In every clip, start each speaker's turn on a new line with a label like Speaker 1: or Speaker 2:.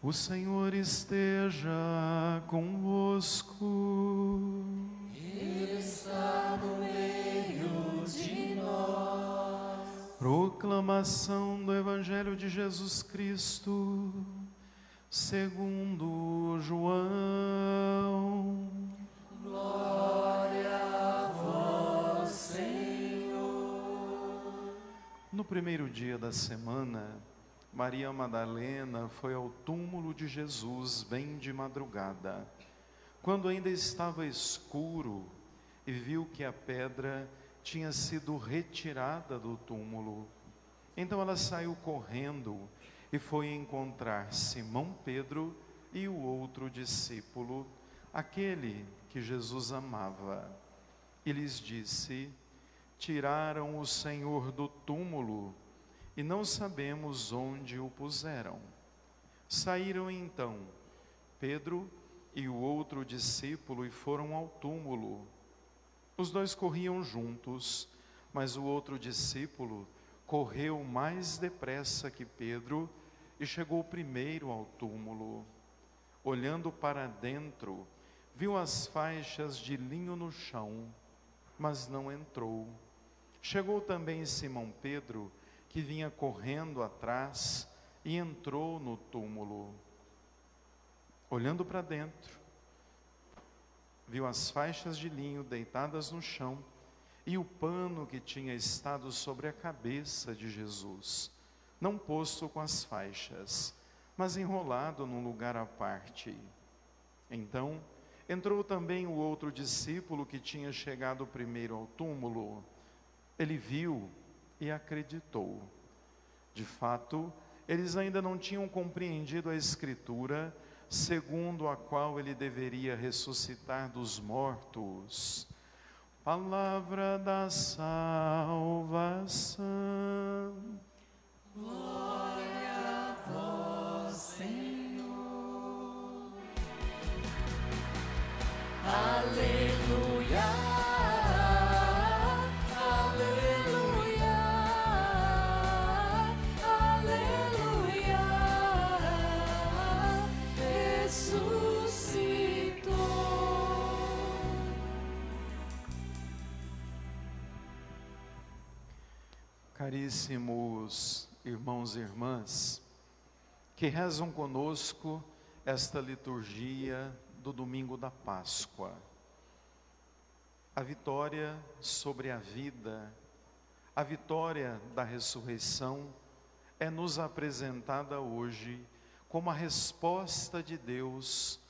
Speaker 1: O Senhor esteja convosco.
Speaker 2: Ele está no meio de nós.
Speaker 1: Proclamação do Evangelho de Jesus Cristo, segundo João.
Speaker 2: Glória a vós, Senhor.
Speaker 1: No primeiro dia da semana, Maria Madalena foi ao túmulo de Jesus bem de madrugada, quando ainda estava escuro, e viu que a pedra tinha sido retirada do túmulo. Então ela saiu correndo e foi encontrar Simão Pedro e o outro discípulo, aquele que Jesus amava. E lhes disse: tiraram o Senhor do túmulo e não sabemos onde o puseram. Saíram então Pedro e o outro discípulo e foram ao túmulo. Os dois corriam juntos, mas o outro discípulo correu mais depressa que Pedro e chegou primeiro ao túmulo. Olhando para dentro, viu as faixas de linho no chão, mas não entrou. Chegou também Simão Pedro, que vinha correndo atrás, e entrou no túmulo. Olhando para dentro, viu as faixas de linho deitadas no chão e o pano que tinha estado sobre a cabeça de Jesus, não posto com as faixas, mas enrolado num lugar à parte. Então entrou também o outro discípulo que tinha chegado primeiro ao túmulo. Ele viu e acreditou. De fato, eles ainda não tinham compreendido a Escritura, segundo a qual ele deveria ressuscitar dos mortos. Palavra da salvação.
Speaker 2: Glória a vós, Senhor. Aleluia.
Speaker 1: Caríssimos irmãos e irmãs, que rezam conosco esta liturgia do domingo da Páscoa. A vitória sobre a vida, a vitória da ressurreição é nos apresentada hoje como a resposta de Deus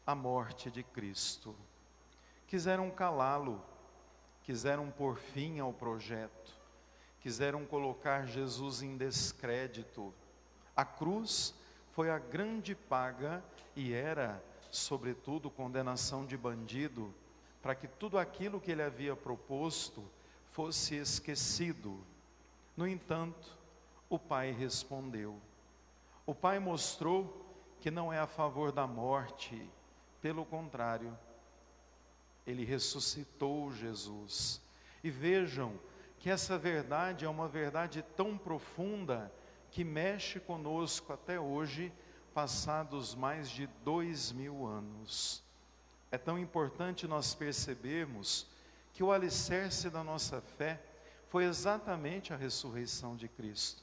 Speaker 1: à morte de Cristo. Quiseram calá-lo, quiseram pôr fim ao projeto, quiseram colocar Jesus em descrédito. A cruz foi a grande paga e era, sobretudo, condenação de bandido, para que tudo aquilo que ele havia proposto fosse esquecido. No entanto, o Pai respondeu. O Pai mostrou que não é a favor da morte, pelo contrário, ele ressuscitou Jesus. E vejam que essa verdade é uma verdade tão profunda que mexe conosco até hoje, passados mais de 2000 anos. É tão importante nós percebermos que o alicerce da nossa fé foi exatamente a ressurreição de Cristo.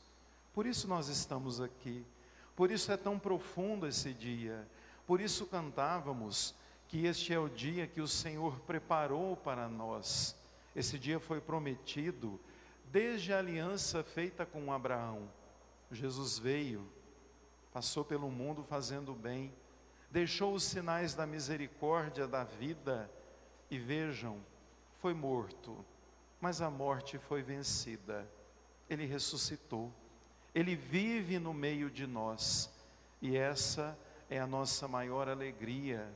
Speaker 1: Por isso nós estamos aqui, por isso é tão profundo esse dia, por isso cantávamos que este é o dia que o Senhor preparou para nós. Esse dia foi prometido desde a aliança feita com Abraão. Jesus veio, passou pelo mundo fazendo bem, deixou os sinais da misericórdia da vida e vejam, foi morto, mas a morte foi vencida. Ele ressuscitou, ele vive no meio de nós e essa é a nossa maior alegria,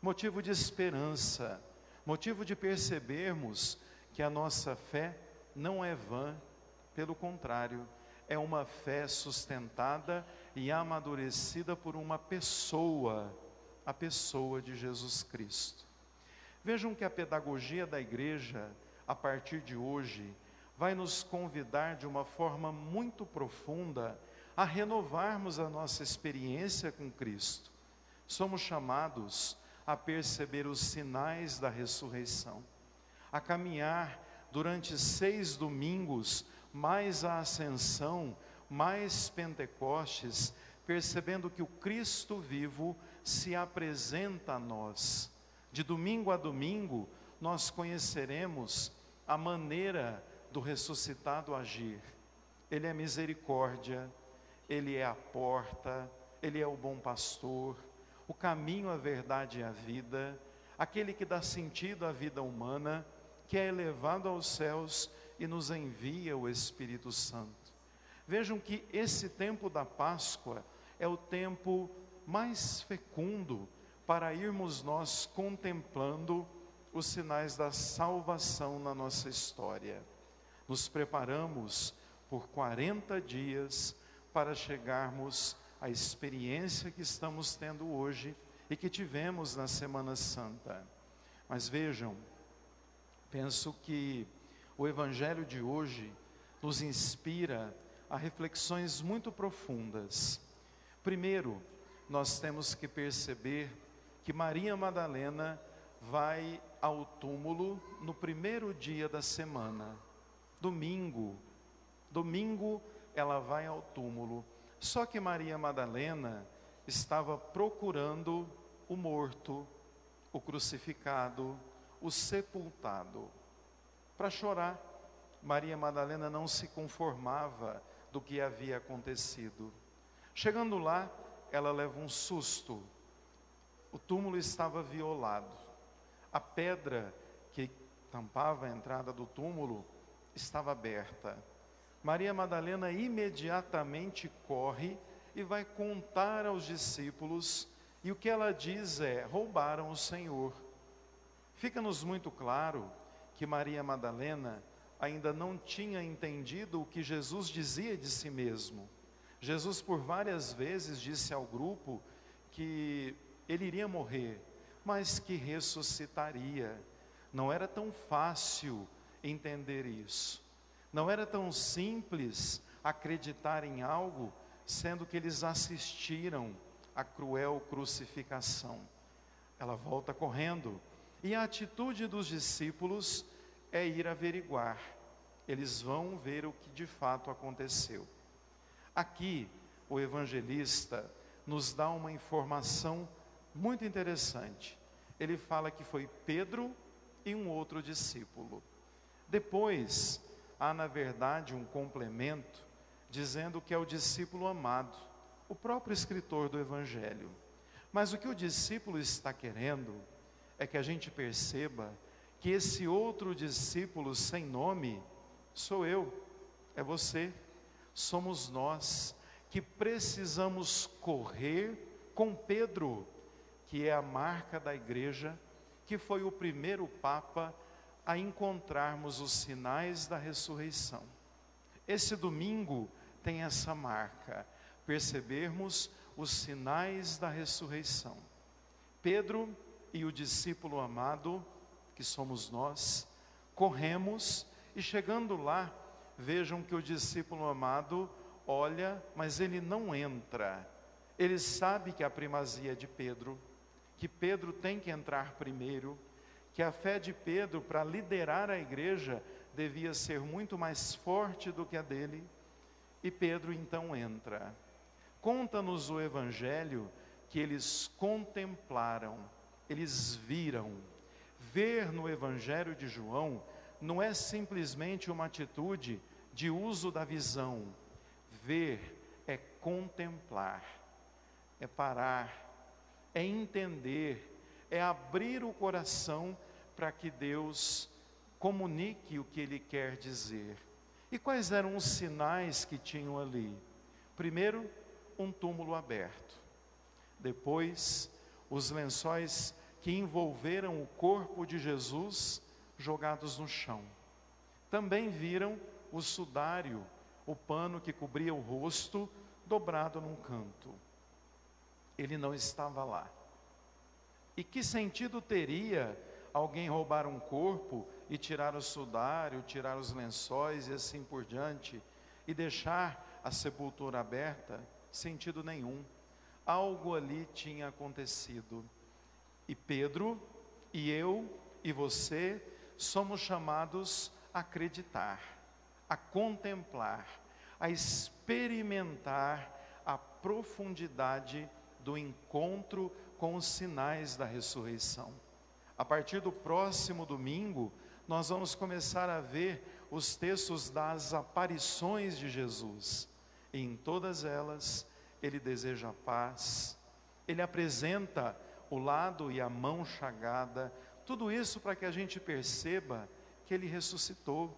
Speaker 1: motivo de esperança, motivo de percebermos que a nossa fé não é vã, pelo contrário, é uma fé sustentada e amadurecida por uma pessoa, a pessoa de Jesus Cristo. Vejam que a pedagogia da igreja, a partir de hoje, vai nos convidar de uma forma muito profunda a renovarmos a nossa experiência com Cristo. Somos chamados a perceber os sinais da ressurreição, a caminhar durante 6 domingos, mais a ascensão, mais Pentecostes, percebendo que o Cristo vivo se apresenta a nós. De domingo a domingo, nós conheceremos a maneira do ressuscitado agir. Ele é misericórdia, Ele é a porta, Ele é o bom pastor, o caminho, a verdade e a vida, aquele que dá sentido à vida humana, que é elevado aos céus e nos envia o Espírito Santo. Vejam que esse tempo da Páscoa é o tempo mais fecundo para irmos nós contemplando os sinais da salvação na nossa história. Nos preparamos por 40 dias para chegarmos à experiência que estamos tendo hoje e que tivemos na Semana Santa. Mas vejam, penso que o Evangelho de hoje nos inspira a reflexões muito profundas. Primeiro, nós temos que perceber que Maria Madalena vai ao túmulo no primeiro dia da semana, domingo. Domingo ela vai ao túmulo. Só que Maria Madalena estava procurando o morto, o crucificado, o sepultado. Para chorar, Maria Madalena não se conformava do que havia acontecido. Chegando lá, ela leva um susto. O túmulo estava violado. A pedra que tampava a entrada do túmulo estava aberta. Maria Madalena imediatamente corre e vai contar aos discípulos, e o que ela diz é: roubaram o Senhor. Fica-nos muito claro que Maria Madalena ainda não tinha entendido o que Jesus dizia de si mesmo. Jesus por várias vezes disse ao grupo que ele iria morrer, mas que ressuscitaria. Não era tão fácil entender isso. Não era tão simples acreditar em algo, sendo que eles assistiram à cruel crucificação. Ela volta correndo, e a atitude dos discípulos é ir averiguar. Eles vão ver o que de fato aconteceu. Aqui, o evangelista nos dá uma informação muito interessante. Ele fala que foi Pedro e um outro discípulo. Depois, há na verdade um complemento, dizendo que é o discípulo amado, o próprio escritor do Evangelho. Mas o que o discípulo está querendo é que a gente perceba que esse outro discípulo sem nome sou eu, é você, somos nós, que precisamos correr com Pedro, que é a marca da igreja, que foi o primeiro Papa a encontrarmos os sinais da ressurreição. Esse domingo tem essa marca, percebermos os sinais da ressurreição. Pedro e o discípulo amado, que somos nós, corremos e chegando lá, vejam que o discípulo amado olha, mas ele não entra. Ele sabe que a primazia é de Pedro, que Pedro tem que entrar primeiro, que a fé de Pedro para liderar a igreja devia ser muito mais forte do que a dele, e Pedro então entra. Conta-nos o Evangelho que eles contemplaram, eles viram. Ver no Evangelho de João não é simplesmente uma atitude de uso da visão. Ver é contemplar, é parar, é entender, é abrir o coração para que Deus comunique o que Ele quer dizer. E quais eram os sinais que tinham ali? Primeiro, um túmulo aberto. Depois, os lençóis que envolveram o corpo de Jesus jogados no chão. Também viram o sudário, o pano que cobria o rosto, dobrado num canto. Ele não estava lá. E que sentido teria alguém roubar um corpo e tirar o sudário, tirar os lençóis e assim por diante, e deixar a sepultura aberta, sentido nenhum. Algo ali tinha acontecido. E Pedro, e eu, e você, somos chamados a acreditar, a contemplar, a experimentar a profundidade do encontro com os sinais da ressurreição. A partir do próximo domingo, nós vamos começar a ver os textos das aparições de Jesus. E em todas elas, ele deseja paz, ele apresenta o lado e a mão chagada, tudo isso para que a gente perceba que ele ressuscitou,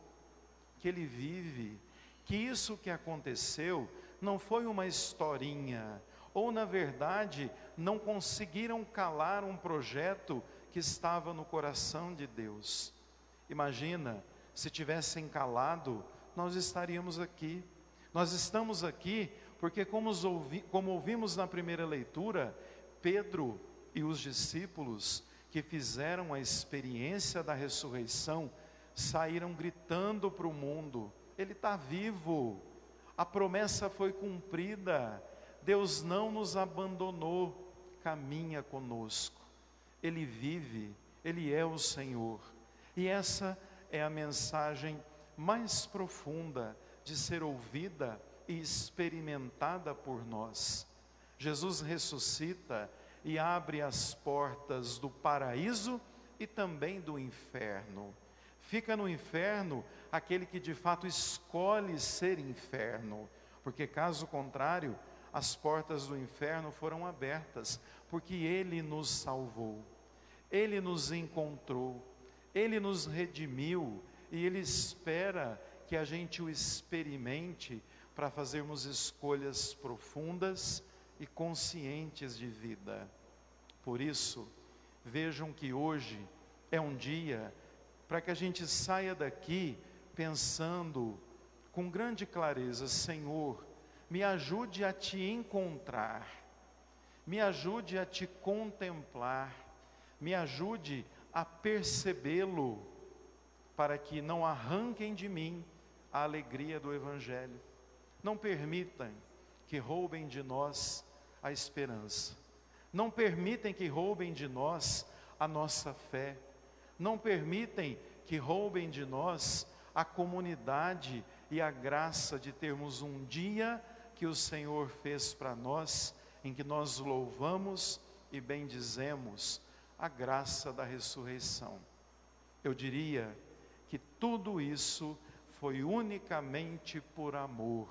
Speaker 1: que ele vive, que isso que aconteceu não foi uma historinha, ou na verdade não conseguiram calar um projeto que estava no coração de Deus. Imagina, se tivessem calado, nós estaríamos aqui. Nós estamos aqui porque, como ouvimos na primeira leitura, Pedro e os discípulos que fizeram a experiência da ressurreição, saíram gritando para o mundo: Ele está vivo, a promessa foi cumprida, Deus não nos abandonou, caminha conosco, Ele vive, Ele é o Senhor. E essa é a mensagem mais profunda de ser ouvida e experimentada por nós. Jesus ressuscita e abre as portas do paraíso e também do inferno. Fica no inferno aquele que de fato escolhe ser inferno, porque caso contrário, as portas do inferno foram abertas, porque Ele nos salvou, Ele nos encontrou, Ele nos redimiu, e Ele espera que a gente o experimente para fazermos escolhas profundas e conscientes de vida. Por isso, vejam que hoje é um dia para que a gente saia daqui pensando com grande clareza: Senhor, me ajude a te encontrar, me ajude a te contemplar, me ajude a percebê-lo, para que não arranquem de mim a alegria do Evangelho. Não permitam que roubem de nós a esperança. Não permitem que roubem de nós a nossa fé. Não permitem que roubem de nós a comunidade e a graça de termos um dia que o Senhor fez para nós, em que nós louvamos e bendizemos a graça da ressurreição. Eu diria que tudo isso foi unicamente por amor.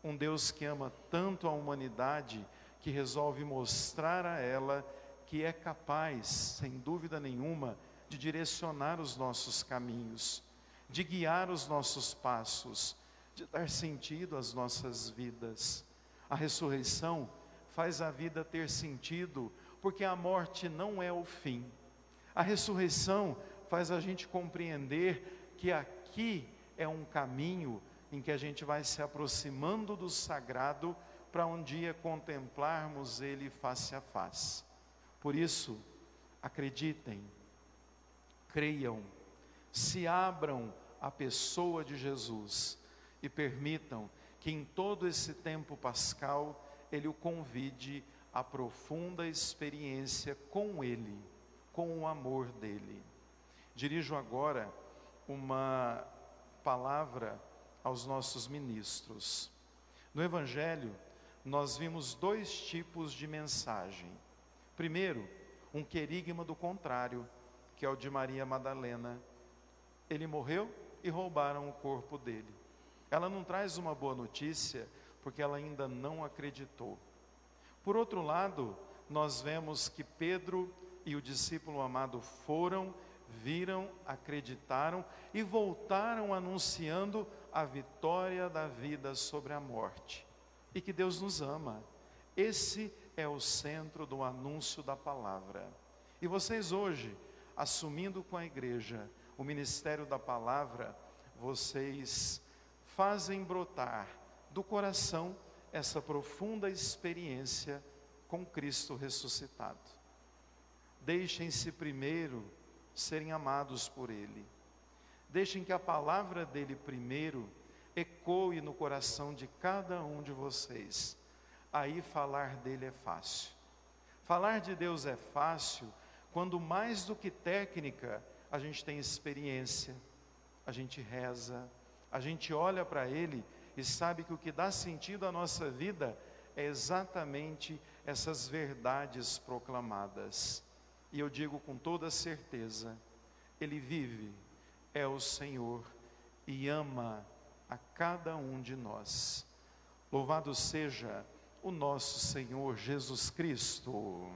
Speaker 1: Um Deus que ama tanto a humanidade, que resolve mostrar a ela que é capaz, sem dúvida nenhuma, de direcionar os nossos caminhos, de guiar os nossos passos, de dar sentido às nossas vidas. A ressurreição faz a vida ter sentido, porque a morte não é o fim. A ressurreição faz a gente compreender que aqui é um caminho em que a gente vai se aproximando do sagrado para um dia contemplarmos Ele face a face. Por isso, acreditem, creiam, se abram à pessoa de Jesus e permitam que em todo esse tempo pascal Ele o convide à profunda experiência com Ele, com o amor dEle. Dirijo agora uma palavra aos nossos ministros. No Evangelho, nós vimos dois tipos de mensagem. Primeiro, um querigma do contrário, que é o de Maria Madalena. Ele morreu e roubaram o corpo dele. Ela não traz uma boa notícia, porque ela ainda não acreditou. Por outro lado, nós vemos que Pedro e o discípulo amado foram, viram, acreditaram e voltaram anunciando a vitória da vida sobre a morte. E que Deus nos ama. Esse é o centro do anúncio da palavra. E vocês hoje, assumindo com a igreja o ministério da palavra, vocês fazem brotar do coração essa profunda experiência com Cristo ressuscitado. Deixem-se primeiro serem amados por Ele. Deixem que a palavra dEle primeiro ecoe no coração de cada um de vocês. Aí falar dele é fácil. Falar de Deus é fácil quando, mais do que técnica, a gente tem experiência, a gente reza, a gente olha para Ele e sabe que o que dá sentido à nossa vida é exatamente essas verdades proclamadas. E eu digo com toda certeza, Ele vive, é o Senhor e ama a cada um de nós. Louvado seja o nosso Senhor Jesus Cristo.